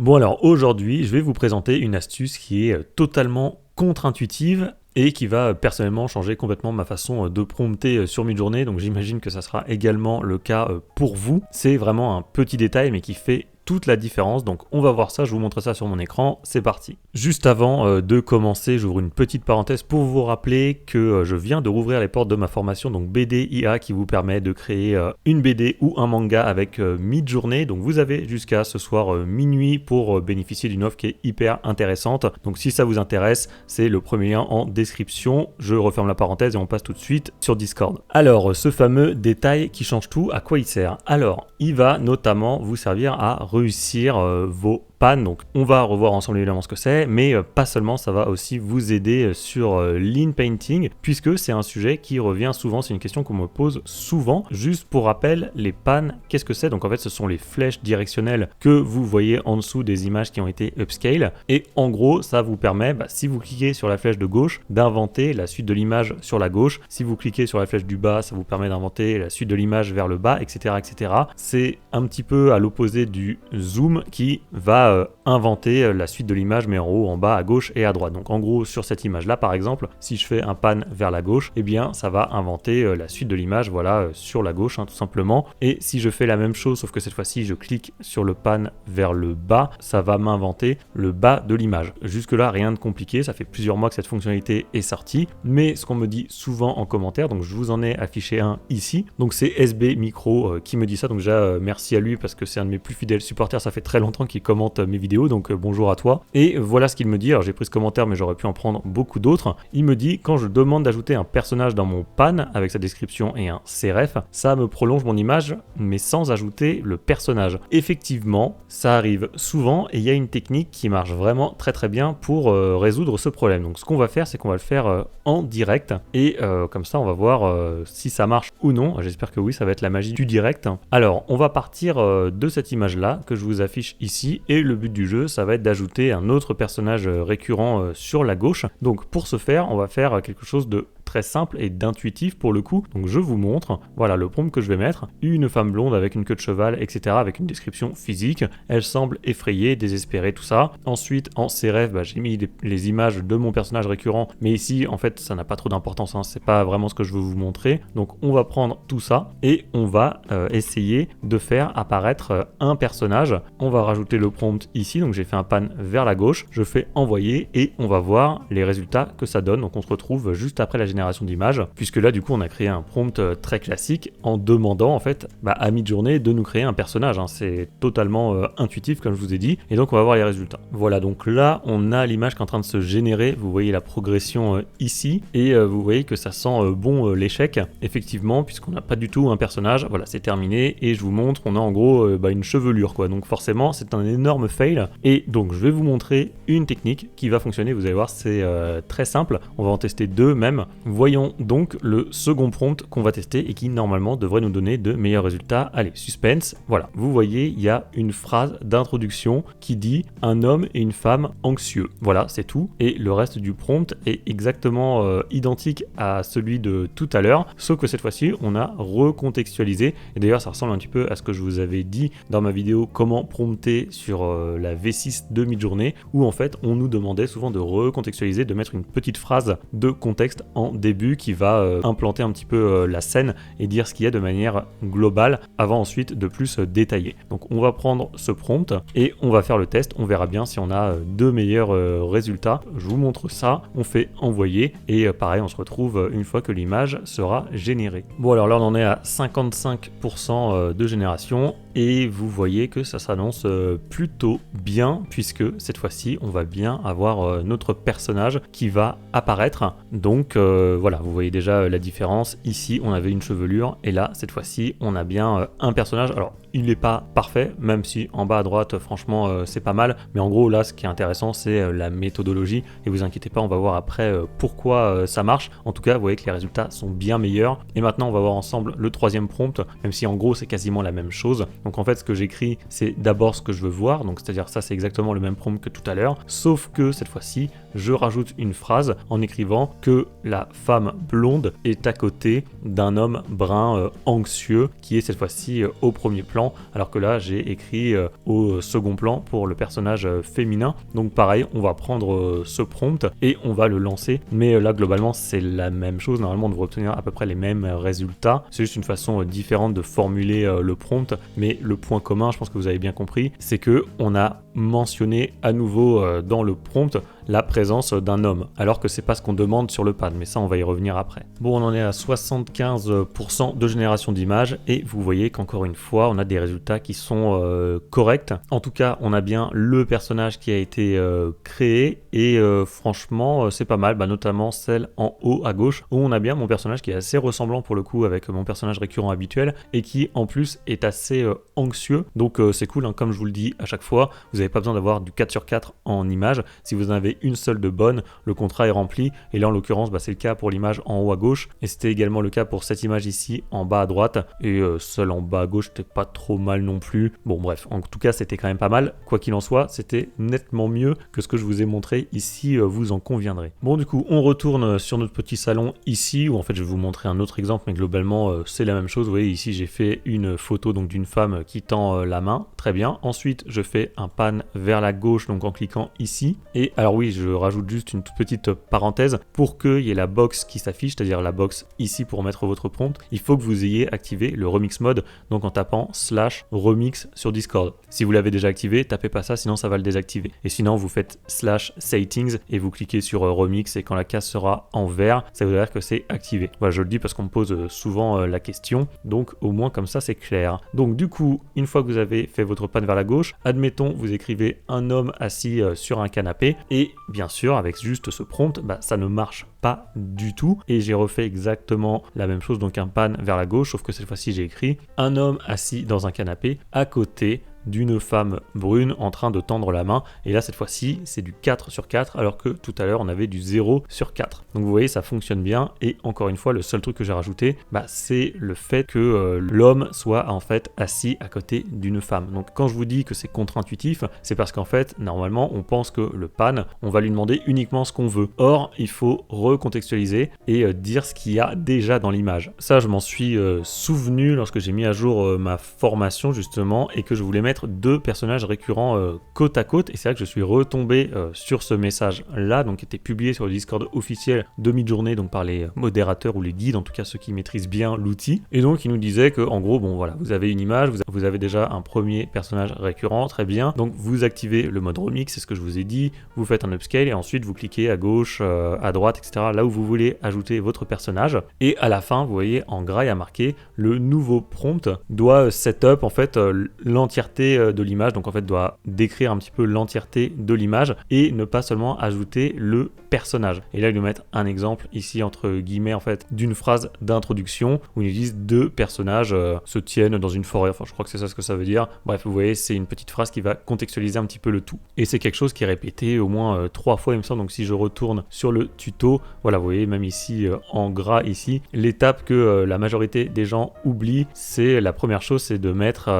Bon alors aujourd'hui, je vais vous présenter une astuce qui est totalement contre-intuitive et qui va personnellement changer complètement ma façon de prompter sur Midjourney, donc j'imagine que ça sera également le cas pour vous. C'est vraiment un petit détail mais qui fait toute la différence, donc on va voir ça, je vous montre ça sur mon écran, c'est parti. Juste avant de commencer, j'ouvre une petite parenthèse pour vous rappeler que je viens de rouvrir les portes de ma formation, donc BD IA, qui vous permet de créer une BD ou un manga avec Midjourney, donc vous avez jusqu'à ce soir minuit pour bénéficier d'une offre qui est hyper intéressante, donc si ça vous intéresse, c'est le premier lien en description, je referme la parenthèse et on passe tout de suite sur Discord. Alors, ce fameux détail qui change tout, à quoi il sert? Alors, il va notamment vous servir à réussir vos pannes, donc on va revoir ensemble évidemment ce que c'est, mais pas seulement, ça va aussi vous aider sur Lean Painting, puisque c'est un sujet qui revient souvent, c'est une question qu'on me pose souvent. Juste pour rappel, les pannes, qu'est-ce que c'est? Donc en fait ce sont les flèches directionnelles que vous voyez en dessous des images qui ont été upscale, et en gros ça vous permet, si vous cliquez sur la flèche de gauche, d'inventer la suite de l'image sur la gauche, si vous cliquez sur la flèche du bas, ça vous permet d'inventer la suite de l'image vers le bas, etc. etc. C'est un petit peu à l'opposé du zoom qui va inventer la suite de l'image mais en haut, en bas, à gauche et à droite. Donc en gros sur cette image là par exemple, si je fais un pan vers la gauche, eh bien ça va inventer la suite de l'image, voilà, sur la gauche tout simplement. Et si je fais la même chose sauf que cette fois-ci je clique sur le pan vers le bas, ça va m'inventer le bas de l'image. Jusque là rien de compliqué, ça fait plusieurs mois que cette fonctionnalité est sortie, mais ce qu'on me dit souvent en commentaire, donc je vous en ai affiché un ici, donc c'est SB Micro qui me dit ça, donc déjà merci à lui parce que c'est un de mes plus fidèles supporters, ça fait très longtemps qu'il commente mes vidéos, donc bonjour à toi. Et voilà ce qu'il me dit, alors j'ai pris ce commentaire mais j'aurais pu en prendre beaucoup d'autres. Il me dit: quand je demande d'ajouter un personnage dans mon pan avec sa description et un CRF, ça me prolonge mon image mais sans ajouter le personnage. Effectivement, ça arrive souvent et il y a une technique qui marche vraiment très bien pour résoudre ce problème. Donc ce qu'on va faire, c'est qu'on va le faire en direct et comme ça on va voir si ça marche ou non. J'espère que oui, ça va être la magie du direct. Alors on va partir de cette image là que je vous affiche ici, et le but du jeu ça va être d'ajouter un autre personnage récurrent sur la gauche. Donc pour ce faire, on va faire quelque chose de très simple et d'intuitif pour le coup. Donc je vous montre, voilà le prompt que je vais mettre: une femme blonde avec une queue de cheval, etc., avec une description physique, elle semble effrayée, désespérée, tout ça. Ensuite en CRF, j'ai mis les images de mon personnage récurrent, mais ici en fait ça n'a pas trop d'importance, c'est pas vraiment ce que je veux vous montrer. Donc on va prendre tout ça et on va essayer de faire apparaître un personnage. On va rajouter le prompt ici, donc j'ai fait un pan vers la gauche, je fais envoyer et on va voir les résultats que ça donne. Donc on se retrouve juste après la génération d'images, puisque là du coup on a créé un prompt très classique en demandant en fait à Midjourney de nous créer un personnage. C'est totalement intuitif comme je vous ai dit, et donc on va voir les résultats. Voilà, donc là on a l'image qui est en train de se générer, vous voyez la progression ici, et vous voyez que ça sent bon l'échec, effectivement, puisqu'on n'a pas du tout un personnage. Voilà, c'est terminé, et je vous montre, on a en gros une chevelure quoi, donc forcément c'est un énorme fail. Et donc je vais vous montrer une technique qui va fonctionner, vous allez voir, c'est très simple, on va en tester deux même. Voyons donc le second prompt qu'on va tester et qui normalement devrait nous donner de meilleurs résultats. Allez, suspense, voilà, vous voyez il y a une phrase d'introduction qui dit un homme et une femme anxieux, voilà c'est tout, et le reste du prompt est exactement identique à celui de tout à l'heure, sauf que cette fois-ci on a recontextualisé, et d'ailleurs ça ressemble un petit peu à ce que je vous avais dit dans ma vidéo comment prompter sur la V6 de Midjourney, où en fait on nous demandait souvent de recontextualiser, de mettre une petite phrase de contexte en début qui va implanter un petit peu la scène et dire ce qu'il y a de manière globale avant ensuite de plus détailler. Donc on va prendre ce prompt et on va faire le test, on verra bien si on a de meilleurs résultats. Je vous montre ça, on fait envoyer et pareil on se retrouve une fois que l'image sera générée. Bon alors là on en est à 55% de génération et vous voyez que ça s'annonce plutôt bien, puisque cette fois-ci on va bien avoir notre personnage qui va apparaître. Donc voilà, vous voyez déjà la différence. Ici on avait une chevelure et là cette fois-ci on a bien un personnage. Alors il n'est pas parfait, même si en bas à droite franchement c'est pas mal, mais en gros là ce qui est intéressant c'est la méthodologie, et vous inquiétez pas, on va voir après pourquoi ça marche. En tout cas vous voyez que les résultats sont bien meilleurs, et maintenant on va voir ensemble le troisième prompt, même si en gros c'est quasiment la même chose. Donc en fait ce que j'écris c'est d'abord ce que je veux voir, donc c'est à dire ça c'est exactement le même prompt que tout à l'heure, sauf que cette fois-ci je rajoute une phrase en écrivant que la femme blonde est à côté d'un homme brun anxieux qui est cette fois-ci au premier plan. plan, alors que là j'ai écrit au second plan pour le personnage féminin. Donc pareil, on va prendre ce prompt et on va le lancer, mais là globalement c'est la même chose. Normalement on devrait obtenir à peu près les mêmes résultats, c'est juste une façon différente de formuler le prompt, mais le point commun, je pense que vous avez bien compris, c'est que on a mentionné à nouveau dans le prompt la présence d'un homme, alors que c'est pas ce qu'on demande sur le pad, mais ça on va y revenir après. Bon, on en est à 75% de génération d'images et vous voyez qu'encore une fois on a des résultats qui sont corrects. En tout cas on a bien le personnage qui a été créé et franchement c'est pas mal, notamment celle en haut à gauche où on a bien mon personnage qui est assez ressemblant pour le coup avec mon personnage récurrent habituel et qui en plus est assez anxieux, donc c'est cool, hein, comme je vous le dis à chaque fois, vous n'avez pas besoin d'avoir du 4 sur 4 en image. Si vous en avez une seule de bonne, le contrat est rempli, et là en l'occurrence c'est le cas pour l'image en haut à gauche, et c'était également le cas pour cette image ici en bas à droite, et celle en bas à gauche c'était pas trop mal non plus. Bon bref, en tout cas c'était quand même pas mal, quoi qu'il en soit c'était nettement mieux que ce que je vous ai montré ici, vous en conviendrez. Bon, du coup on retourne sur notre petit salon ici, où en fait je vais vous montrer un autre exemple, mais globalement c'est la même chose. Vous voyez ici j'ai fait une photo donc d'une femme qui tend la main, très bien. Ensuite je fais un pan vers la gauche, donc en cliquant ici, et alors oui, je rajoute juste une toute petite parenthèse pour qu'il y ait la box qui s'affiche, c'est-à-dire la box ici pour mettre votre prompt. Il faut que vous ayez activé le remix mode, donc en tapant /remix sur Discord. Si vous l'avez déjà activé, tapez pas ça, sinon ça va le désactiver. Et sinon vous faites /settings et vous cliquez sur remix, et quand la case sera en vert, ça veut dire que c'est activé. Voilà, je le dis parce qu'on me pose souvent la question, donc au moins comme ça c'est clair. Donc du coup, une fois que vous avez fait votre pan vers la gauche, admettons vous écrivez un homme assis sur un canapé, et bien sûr avec juste ce prompt ça ne marche pas du tout, et j'ai refait exactement la même chose, donc un pan vers la gauche, sauf que cette fois-ci j'ai écrit un homme assis dans un canapé à côté d'une femme brune en train de tendre la main, et là cette fois-ci c'est du 4 sur 4 alors que tout à l'heure on avait du 0 sur 4. Donc vous voyez, ça fonctionne bien, et encore une fois le seul truc que j'ai rajouté c'est le fait que l'homme soit en fait assis à côté d'une femme. Donc quand je vous dis que c'est contre-intuitif, c'est parce qu'en fait normalement on pense que le pan, on va lui demander uniquement ce qu'on veut. Or il faut recontextualiser et dire ce qu'il y a déjà dans l'image. Ça je m'en suis souvenu lorsque j'ai mis à jour ma formation justement, et que je voulais mettre deux personnages récurrents côte à côte, et c'est là que je suis retombé sur ce message là, donc qui était publié sur le Discord officiel de Midjourney, donc par les modérateurs ou les guides, en tout cas ceux qui maîtrisent bien l'outil. Et donc il nous disait que en gros, bon voilà, vous avez une image, vous avez déjà un premier personnage récurrent, très bien, donc vous activez le mode remix, c'est ce que je vous ai dit, vous faites un upscale et ensuite vous cliquez à gauche, à droite, etc., là où vous voulez ajouter votre personnage, et à la fin vous voyez en gras il y a marqué le nouveau prompt doit setup en fait l'entièreté de l'image, donc en fait doit décrire un petit peu l'entièreté de l'image et ne pas seulement ajouter le personnage. Et là ils nous mettent un exemple ici entre guillemets en fait d'une phrase d'introduction où ils nous disent deux personnages se tiennent dans une forêt, enfin je crois que c'est ça ce que ça veut dire. Bref, vous voyez, c'est une petite phrase qui va contextualiser un petit peu le tout, et c'est quelque chose qui est répété au moins 3 fois il me semble. Donc si je retourne sur le tuto, voilà, vous voyez même ici en gras ici, l'étape que la majorité des gens oublient, c'est la première chose, c'est de mettre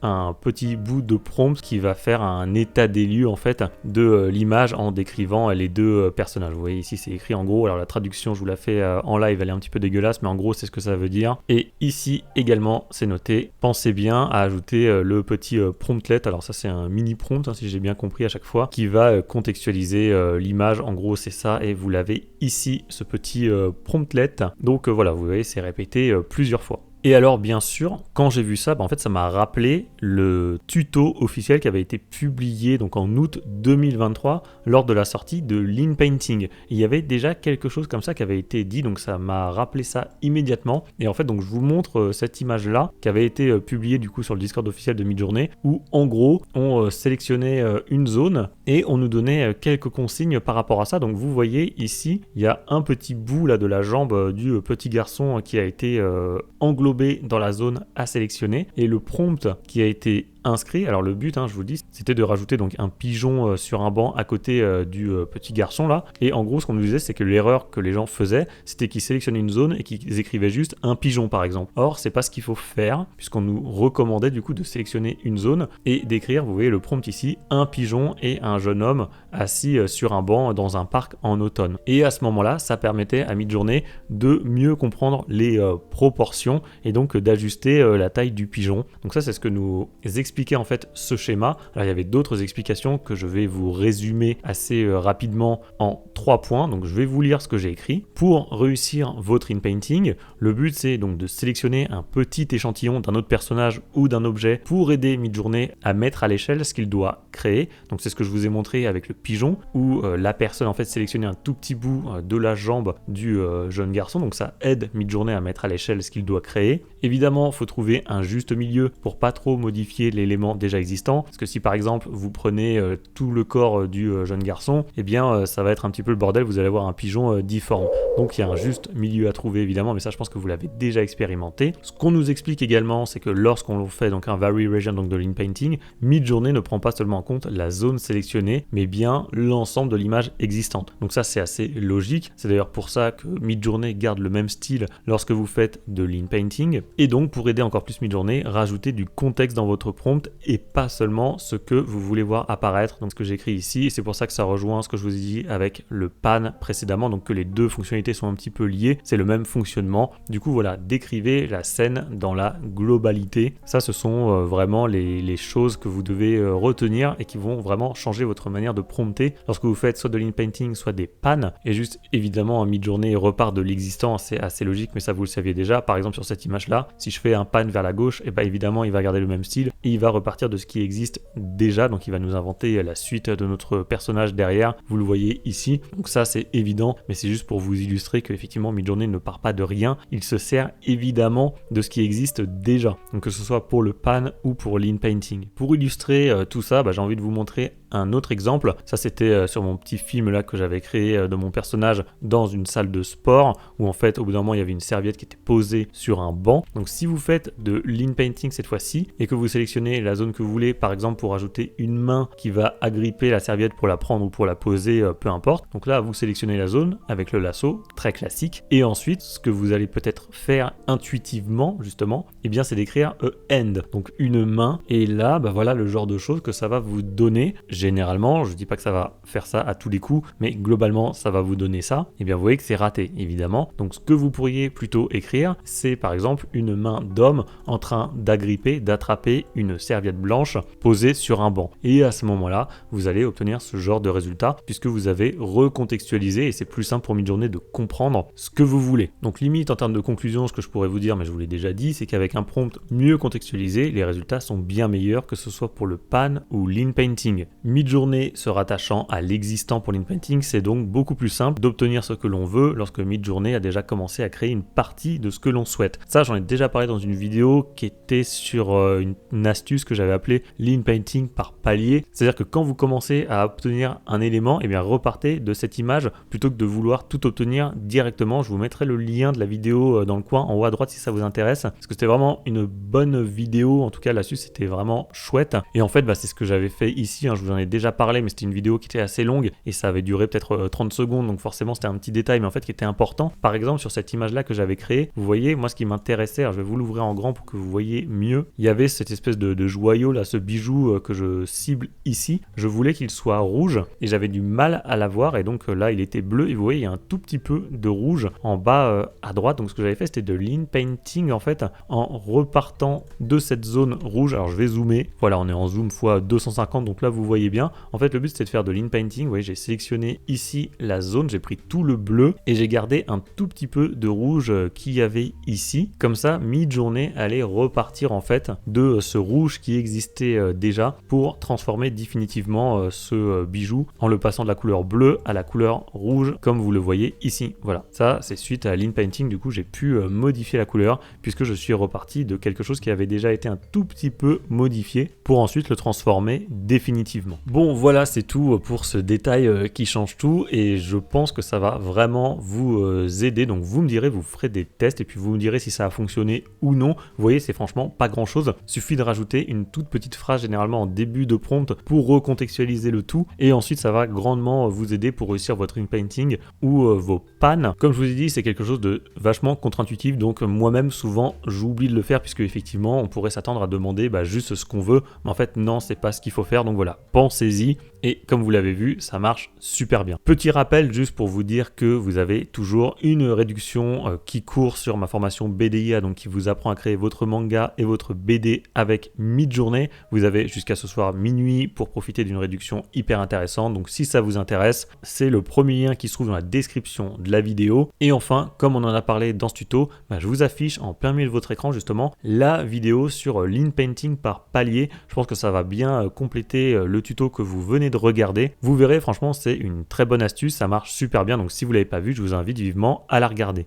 un petit bout de prompt qui va faire un état des lieux en fait de l'image en décrivant les deux personnages. Vous voyez ici c'est écrit en gros, alors la traduction je vous la fais en live, elle est un petit peu dégueulasse, mais en gros c'est ce que ça veut dire. Et ici également c'est noté, pensez bien à ajouter le petit promptlet, alors ça c'est un mini prompt si j'ai bien compris à chaque fois, qui va contextualiser l'image, en gros c'est ça, et vous l'avez ici ce petit promptlet. Donc voilà, vous voyez c'est répété plusieurs fois. Et alors bien sûr, quand j'ai vu ça, en fait ça m'a rappelé le tuto officiel qui avait été publié donc en août 2023 lors de la sortie de Lean Painting. Il y avait déjà quelque chose comme ça qui avait été dit, donc ça m'a rappelé ça immédiatement. Et en fait donc je vous montre cette image là qui avait été publiée du coup sur le Discord officiel de Midjourney, où en gros on sélectionnait une zone et on nous donnait quelques consignes par rapport à ça. Donc vous voyez ici, il y a un petit bout là de la jambe du petit garçon qui a été englobé dans la zone à sélectionner, et le prompt qui a été inscrit. Alors le but, je vous le dis, c'était de rajouter donc un pigeon sur un banc à côté du petit garçon là. Et en gros, ce qu'on nous disait, c'est que l'erreur que les gens faisaient, c'était qu'ils sélectionnaient une zone et qu'ils écrivaient juste un pigeon par exemple. Or, c'est pas ce qu'il faut faire, puisqu'on nous recommandait du coup de sélectionner une zone et d'écrire, vous voyez le prompt ici, un pigeon et un jeune homme assis sur un banc dans un parc en automne. Et à ce moment-là, ça permettait à Midjourney de mieux comprendre les proportions et donc d'ajuster la taille du pigeon. Donc ça, c'est ce que nous expliquait en fait ce schéma. Alors il y avait d'autres explications que je vais vous résumer assez rapidement en 3 points. Donc je vais vous lire ce que j'ai écrit. Pour réussir votre inpainting, le but c'est donc de sélectionner un petit échantillon d'un autre personnage ou d'un objet pour aider Midjourney à mettre à l'échelle ce qu'il doit créer. Donc c'est ce que je vous ai montré avec le pigeon où la personne en fait sélectionnait un tout petit bout de la jambe du jeune garçon. Donc ça aide Midjourney à mettre à l'échelle ce qu'il doit créer. Évidemment, il faut trouver un juste milieu pour pas trop modifier l'élément déjà existant. Parce que si par exemple vous prenez tout le corps du jeune garçon, eh bien ça va être un petit peu le bordel, vous allez avoir un pigeon difforme. Donc il y a un juste milieu à trouver évidemment, mais ça je pense que vous l'avez déjà expérimenté. Ce qu'on nous explique également, c'est que lorsqu'on fait donc un vary region donc de l'inpainting, Midjourney ne prend pas seulement en compte la zone sélectionnée, mais bien l'ensemble de l'image existante. Donc ça c'est assez logique. C'est d'ailleurs pour ça que Midjourney garde le même style lorsque vous faites de l'inpainting. Et donc pour aider encore plus Midjourney, rajouter du contexte dans votre prompt et pas seulement ce que vous voulez voir apparaître. Donc ce que j'écris ici, et c'est pour ça que ça rejoint ce que je vous ai dit avec le pan précédemment, donc que les deux fonctionnalités sont un petit peu liées, c'est le même fonctionnement. Du coup voilà, décrivez la scène dans la globalité. Ça ce sont vraiment les choses que vous devez retenir et qui vont vraiment changer votre manière de prompter lorsque vous faites soit de l'inpainting, soit des pans. Et juste évidemment, un Midjourney repart de l'existant, c'est assez logique, mais ça vous le saviez déjà. Par exemple sur cette image là, si je fais un pan vers la gauche, et évidemment il va garder le même style et il va repartir de ce qui existe déjà, donc il va nous inventer la suite de notre personnage derrière, vous le voyez ici. Donc ça c'est évident, mais c'est juste pour vous illustrer que effectivement Midjourney ne part pas de rien, il se sert évidemment de ce qui existe déjà, donc que ce soit pour le pan ou pour l'inpainting. Pour illustrer tout ça, j'ai envie de vous montrer un autre exemple. Ça c'était sur mon petit film là que j'avais créé de mon personnage dans une salle de sport où en fait au bout d'un moment il y avait une serviette qui était posée sur un banc. Donc si vous faites de l'inpainting cette fois-ci et que vous sélectionnez la zone que vous voulez, par exemple pour ajouter une main qui va agripper la serviette pour la prendre ou pour la poser, peu importe. Donc là vous sélectionnez la zone avec le lasso, très classique. Et ensuite ce que vous allez peut-être faire intuitivement justement, et bien c'est d'écrire end, donc une main. Et là voilà le genre de choses que ça va vous donner. Généralement, je dis pas que ça va faire ça à tous les coups, mais globalement ça va vous donner ça. Et bien vous voyez que c'est raté évidemment. Donc ce que vous pourriez plutôt écrire, c'est par exemple une main d'homme en train d'agripper, d'attraper une serviette blanche posée sur un banc. Et à ce moment-là, vous allez obtenir ce genre de résultat puisque vous avez recontextualisé et c'est plus simple pour Midjourney de comprendre ce que vous voulez. Donc limite en termes de conclusion, ce que je pourrais vous dire, mais je vous l'ai déjà dit, c'est qu'avec un prompt mieux contextualisé, les résultats sont bien meilleurs que ce soit pour le pan ou l'inpainting. Midjourney se rattachant à l'existant pour l'inpainting, c'est donc beaucoup plus simple d'obtenir ce que l'on veut lorsque Midjourney a déjà commencé à créer une partie de ce que l'on souhaite. Ça, j'en ai déjà parlé dans une vidéo qui était sur une astuce que j'avais appelée l'inpainting par palier. C'est-à-dire que quand vous commencez à obtenir un élément, et bien repartez de cette image plutôt que de vouloir tout obtenir directement. Je vous mettrai le lien de la vidéo dans le coin en haut à droite si ça vous intéresse, parce que c'était vraiment une bonne vidéo. En tout cas, l'astuce c'était vraiment chouette. Et en fait, c'est ce que j'avais fait ici. Je vous en ai déjà parlé, mais c'était une vidéo qui était assez longue et ça avait duré peut-être 30 secondes, donc forcément c'était un petit détail, mais en fait qui était important. Par exemple, sur cette image là que j'avais créée, vous voyez, moi ce qui m'intéressait, alors je vais vous l'ouvrir en grand pour que vous voyez mieux, il y avait cette espèce de joyau là, ce bijou que je cible ici. Je voulais qu'il soit rouge et j'avais du mal à l'avoir, et donc là il était bleu et vous voyez il y a un tout petit peu de rouge en bas à droite. Donc ce que j'avais fait, c'était de l'inpainting en fait en repartant de cette zone rouge. Alors je vais zoomer, voilà, on est en zoom x 250, donc là vous voyez bien. En fait le but c'était de faire de l'inpainting. Vous voyez, j'ai sélectionné ici la zone, j'ai pris tout le bleu et j'ai gardé un tout petit peu de rouge qu'il y avait ici. Comme ça, Midjourney allait repartir en fait de ce rouge qui existait déjà pour transformer définitivement ce bijou en le passant de la couleur bleue à la couleur rouge comme vous le voyez ici. Voilà, ça c'est suite à l'inpainting. Du coup j'ai pu modifier la couleur puisque je suis reparti de quelque chose qui avait déjà été un tout petit peu modifié pour ensuite le transformer définitivement. Bon, voilà, c'est tout pour ce détail qui change tout et je pense que ça va vraiment vous aider. Donc vous me direz, vous ferez des tests et puis vous me direz si ça a fonctionné ou non. Vous voyez, c'est franchement pas grand chose. Suffit de rajouter une toute petite phrase généralement en début de prompt pour recontextualiser le tout et ensuite ça va grandement vous aider pour réussir votre inpainting ou vos pannes. Comme je vous ai dit, c'est quelque chose de vachement contre-intuitif, donc moi-même souvent j'oublie de le faire puisque effectivement on pourrait s'attendre à demander juste ce qu'on veut, mais en fait non, c'est pas ce qu'il faut faire. Donc voilà, pensez-y et comme vous l'avez vu, ça marche super bien. Petit rappel juste pour vous dire que vous avez toujours une réduction qui court sur ma formation BDIA, donc qui vous apprend à créer votre manga et votre BD avec Midjourney. Vous avez jusqu'à ce soir minuit pour profiter d'une réduction hyper intéressante, donc si ça vous intéresse, c'est le premier lien qui se trouve dans la description de la vidéo. Et enfin, comme on en a parlé dans ce tuto, je vous affiche en plein milieu de votre écran justement la vidéo sur l'inpainting par palier. Je pense que ça va bien compléter le tuto que vous venez de regarder. Vous verrez, franchement, c'est une très bonne astuce, ça marche super bien. Donc si vous ne l'avez pas vu, je vous invite vivement à la regarder.